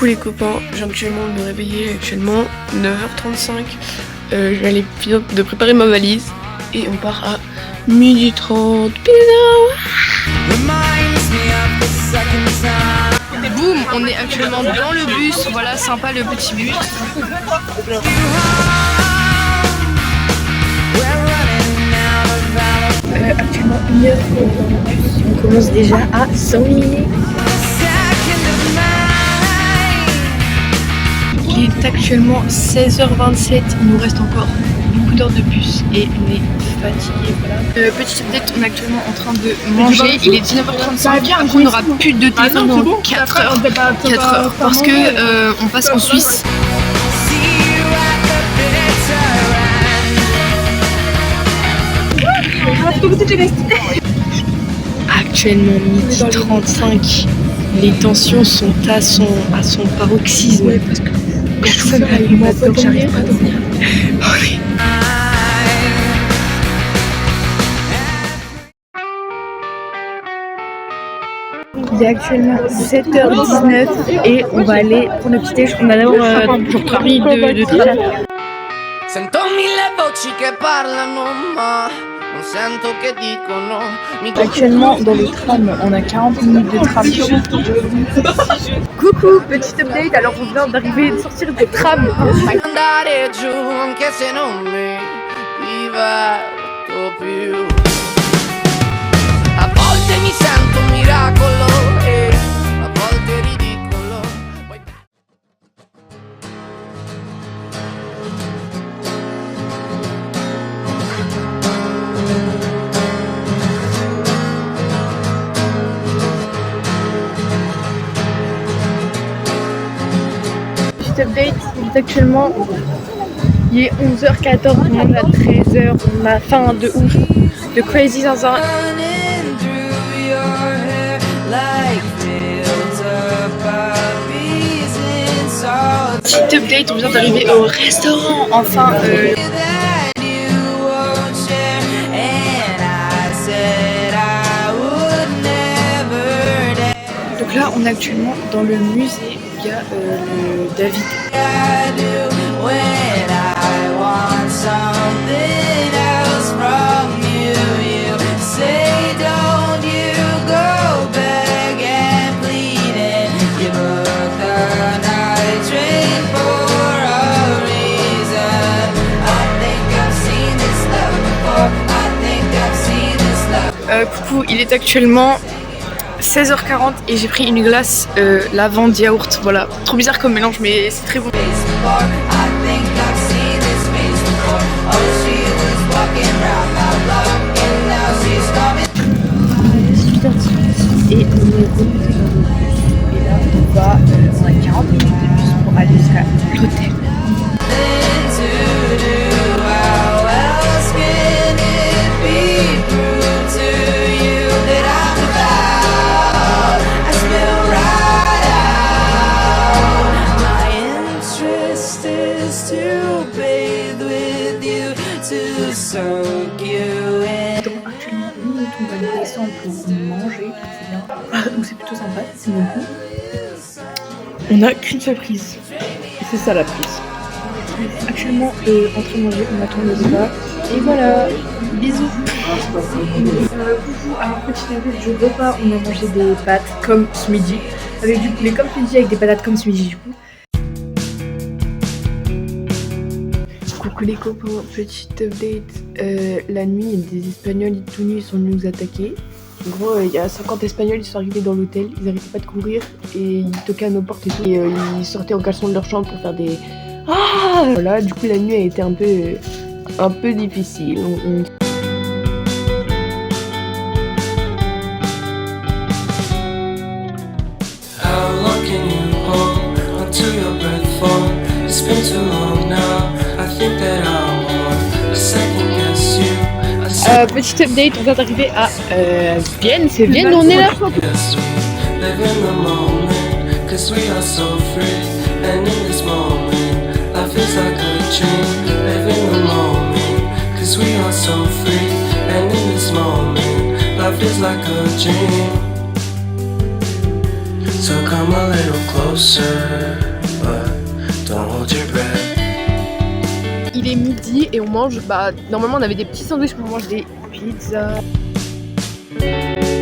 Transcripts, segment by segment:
les copains, je viens actuellement de me réveiller, actuellement 9h35. Je vais aller finir de préparer ma valise et on part à 12h30. Et boum, on est actuellement dans le bus, voilà, sympa le petit bus. Actuellement 1h dans le bus, on commence déjà à s'ennuyer. Il est actuellement 16h27, il nous reste encore beaucoup d'heures de bus et on est fatigué. Voilà. Petit update, on est actuellement en train de manger, il est 19h35, après on n'aura plus de téléphone dans 4 heures, parce que on passe en Suisse. Actuellement 12h35, les tensions sont à son paroxysme. Parce que personne n'a eu ma donc j'arrive pas à dormir. Il est actuellement 7h19 et on va aller pour le petit déj. On a d'abord toujours pris de tram. Actuellement dans le tram, on a 40 minutes de tram. Coucou, petit update, alors on vient d'arriver de sortir du tram. Update, il est actuellement, il est 11h14, on mange à 13h, on a faim de ouf, de crazy zinzin. Petit update, on vient d'arriver au restaurant, enfin donc là on est actuellement dans le musée. Il y a le David. Coucou, il est actuellement 16h40 et j'ai pris une glace lavande yaourt, voilà, trop bizarre comme mélange mais c'est très bon. Et on est remonté dans le bus et là on a 40 minutes de bus pour aller jusqu'à l'hôtel. Actuellement, nous on va descendre pour manger, c'est bien. Donc c'est plutôt sympa, c'est mon coup. On n'a qu'une seule prise. Et c'est ça la prise. Actuellement, en train de manger, on attend le repas. Et voilà, bisous. Coucou, alors petit update du repas, on a mangé des pâtes comme ce midi. Avec du poulet comme ce midi, avec des patates comme ce midi du coup. Coucou les copains, petit update, la nuit des Espagnols tout nus sont venus nous attaquer. En gros il y a 50 Espagnols, ils sont arrivés dans l'hôtel, ils arrêtaient pas de courir et ils toquaient à nos portes et tout. Et ils sortaient en caleçon de leur chambre pour faire des... Ah voilà, du coup la nuit a été un peu difficile. Petit update, on vient d'arriver à Vienne, c'est Vienne où on est là. So come a little closer, but don't hold your breath. Il est midi et on mange, normalement on avait des petits sandwichs, mais on mange des pizzas.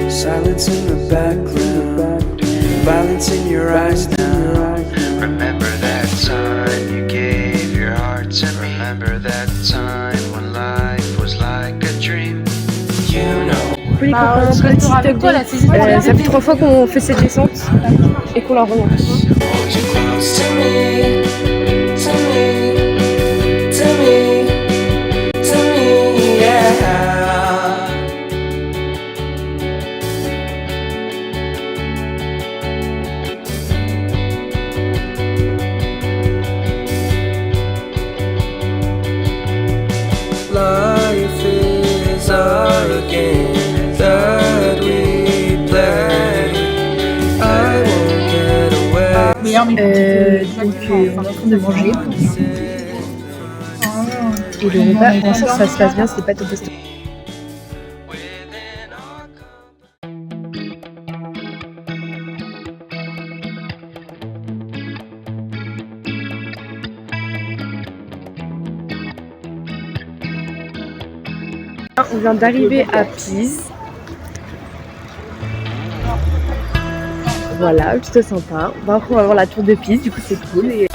Silence in the background, violence in your eyes now. Remember that time you gave your heart to me. Remember that time when life was like a dream. You know. Les copains, petit update. Ça fait 3 fois qu'on fait cette descente et qu'on la remonte. Hold you close to me, to me, to me, to me, yeah. Life is our game that we play. I won't get away. Donc on est en train de manger. Et le repas, pour l'instant ça se passe bien, c'était pas top best. On vient d'arriver à Pise. Voilà, plutôt sympa. Après on va voir la tour de Pise, du coup c'est cool.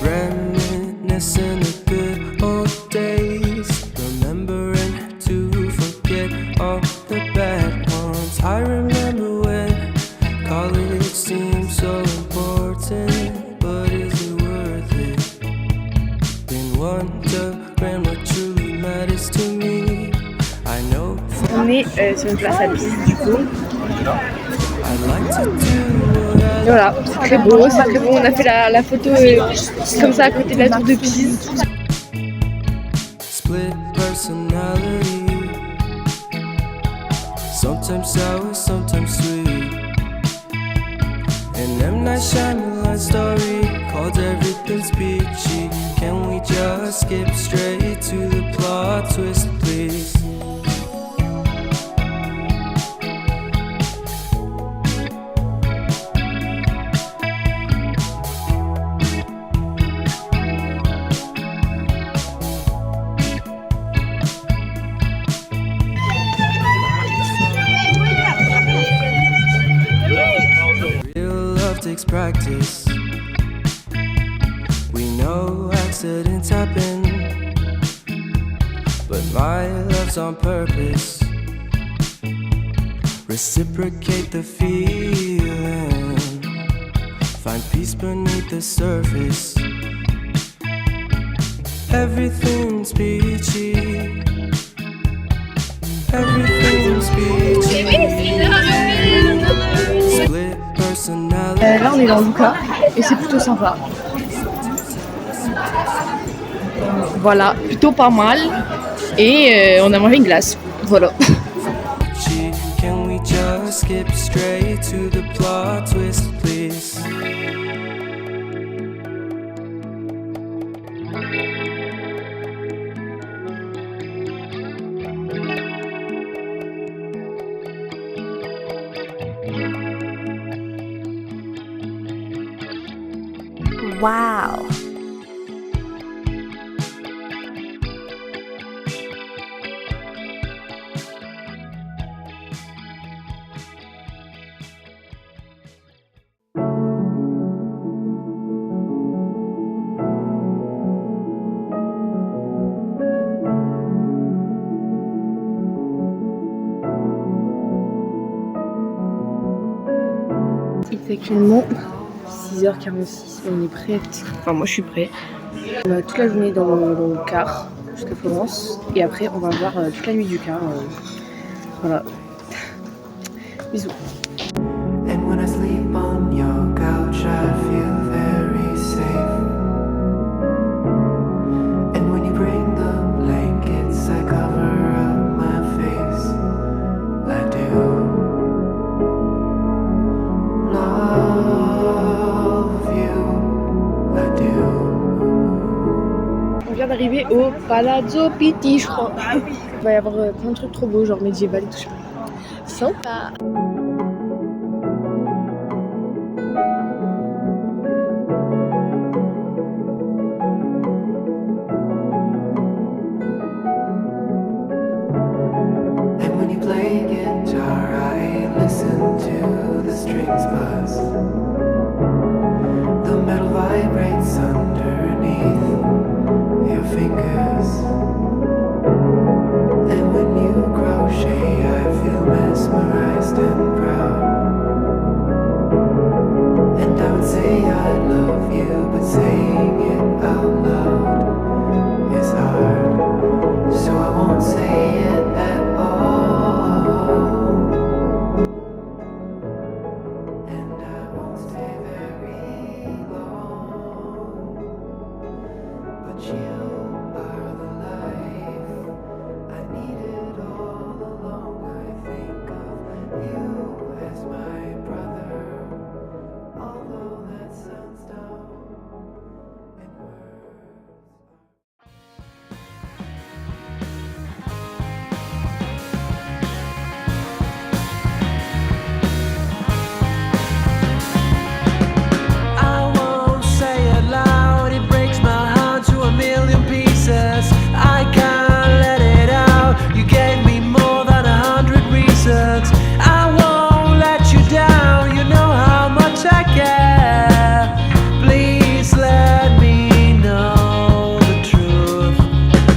Reminiscing the good old days, remembering to forget all the bad ones. I remember when college seemed so important, but is it worth it? Been wondering what truly matters to me. I know On est sur une place à Pise du coup. I'd like to do what I Et voilà, c'est très beau, c'est très beau. On a fait la photo comme ça à côté de la tour de Pise. split personality. Sometimes sour, sometimes sweet. An M. Night Shyamalan story called Everything's Peachy. Can we just skip straight to the plot twist, please? Real love takes practice. We know accidents happen, but my love's on purpose. Reciprocate the feeling, find peace beneath the surface. Everything's peachy. Everything's peachy. Split personality. Là on est dans Lucca et c'est plutôt sympa. Voilà, plutôt pas mal. Et on a mangé une glace. Voilà. Can we just skip straight to the plot twist, please? Wow. Il est actuellement 6h46, on est prêt. Enfin moi je suis prêt. On va toute la journée dans le car jusqu'à Florence et après on va voir toute la nuit du car. Voilà. Bisous. And when I sleep on your couch, I feel very safe. And when you bring the blankets, I cover up my face. I do love you. I do. au Palazzo Pitti, je crois. Il va y avoir plein de trucs trop beaux, genre médiéval et tout. Sympa. And when you play guitar, I listen to the strings buzz. The metal vibrates underneath your fingers. And when you crochet, I feel mesmerized and proud. And I would say I love you, but saying it out loud is hard. So I won't say it at all. And I won't stay very long. But you are the life I needed all along. I think of you as my brother, although that sounds dumb in words. I won't say it loud, it breaks my heart to a million pieces. I can't let it out, you gave me more than 100 reasons. I won't let you down, you know how much I care. Please let me know the truth.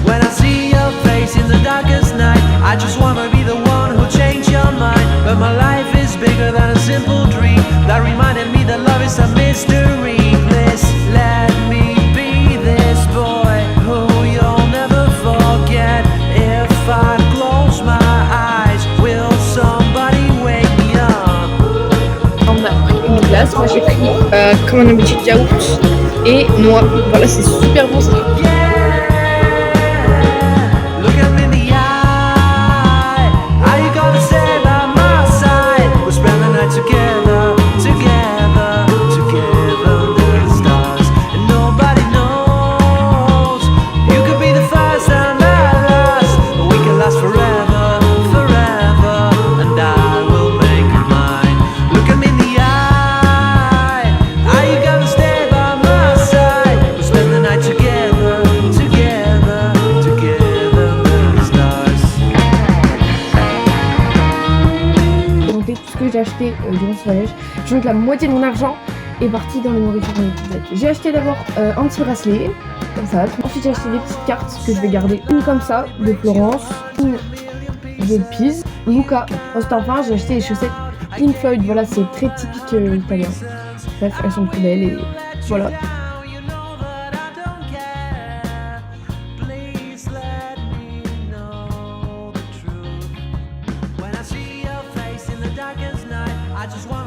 When I see your face in the darkest night, I just wanna be the one who'll change your mind. But my life is bigger than a simple dream that reminded me that love is a mystery. Please let me be this boy who you'll never forget. If I close my eyes, will somebody wake me up? On a pris une glace, moi j'ai pris comme un habitude yaourt et noix. Voilà, c'est super bon ça. Look at me in the eye. Are you gonna stay by my side? We'll spend the night together, together, together under the stars. And nobody knows. You could be the first and the last. We can last forever, forever. And I will make you mine. Look at me in the eye. Are you gonna stay by my side? We'll spend the night together, together, together under the stars. J'ai compté tout ce que j'ai acheté durant ce voyage. Je vois que la moitié de mon argent est parti dans les nourritures dans les pizzas. J'ai acheté d'abord un petit bracelet, comme ça. Ensuite j'ai acheté des petites cartes que je vais garder. Une comme ça, de Florence, une de Pise, Luca. Ensuite enfin j'ai acheté les chaussettes Pink Floyd. Voilà, c'est très typique italien. Bref, elles sont plus belles et voilà. You know that I don't care. Please let me know the truth. When I see your face in the darkest night, I just want